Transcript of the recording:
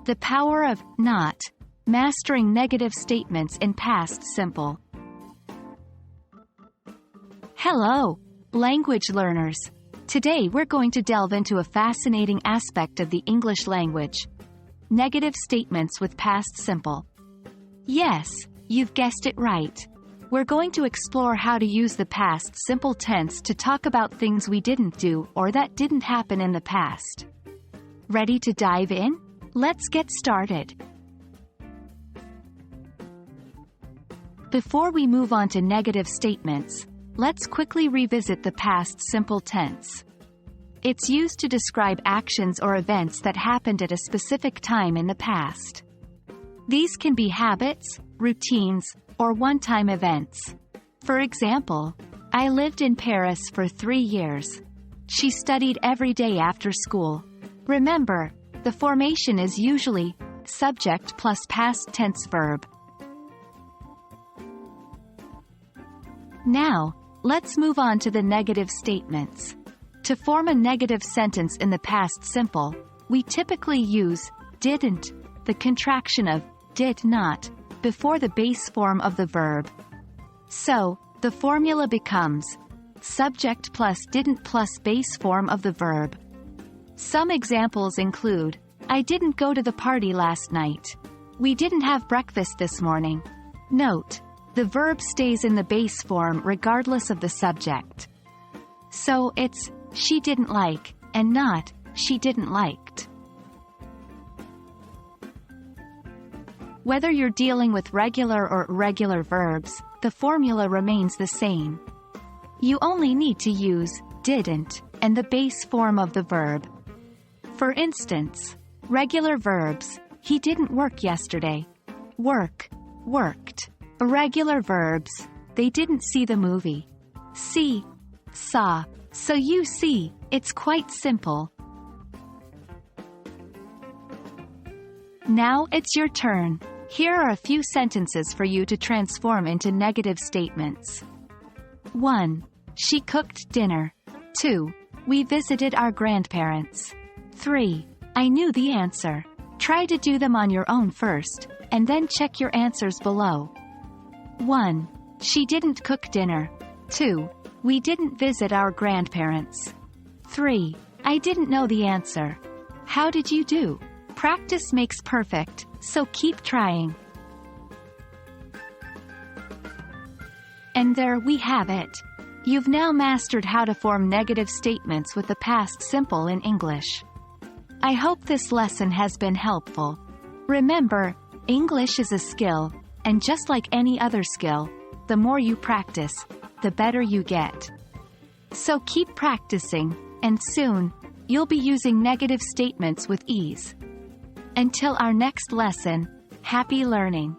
The power of not. Mastering negative statements in past simple. Hello, language learners. Today we're going to delve into a fascinating aspect of the English language. Negative statements with past simple. Yes, you've guessed it right. We're going to explore how to use the past simple tense to talk about things we didn't do or that didn't happen in the past. Ready to dive in? Let's get started. Before we move on to negative statements, let's quickly revisit the past simple tense. It's used to describe actions or events that happened at a specific time in the past. These can be habits, routines, or one-time events. For example, I lived in Paris for 3 years. She studied every day after school. Remember, the formation is usually subject plus past tense verb. Now, let's move on to the negative statements. To form a negative sentence in the past simple, we typically use didn't, the contraction of did not, before the base form of the verb. So, the formula becomes subject plus didn't plus base form of the verb. Some examples include, I didn't go to the party last night. We didn't have breakfast this morning. Note, the verb stays in the base form regardless of the subject. So it's, she didn't like, and not, she didn't liked. Whether you're dealing with regular or irregular verbs, the formula remains the same. You only need to use didn't and the base form of the verb. For instance, regular verbs, he didn't work yesterday. Work, worked. Irregular verbs, they didn't see the movie. See, saw. So you see, it's quite simple. Now it's your turn. Here are a few sentences for you to transform into negative statements. 1. She cooked dinner. 2. We visited our grandparents. 3. I knew the answer. Try to do them on your own first, and then check your answers below. 1. She didn't cook dinner. 2. We didn't visit our grandparents. 3. I didn't know the answer. How did you do? Practice makes perfect, so keep trying. And there we have it. You've now mastered how to form negative statements with the past simple in English. I hope this lesson has been helpful. Remember, English is a skill, and just like any other skill, the more you practice, the better you get. So keep practicing, and soon, you'll be using negative statements with ease. Until our next lesson, happy learning!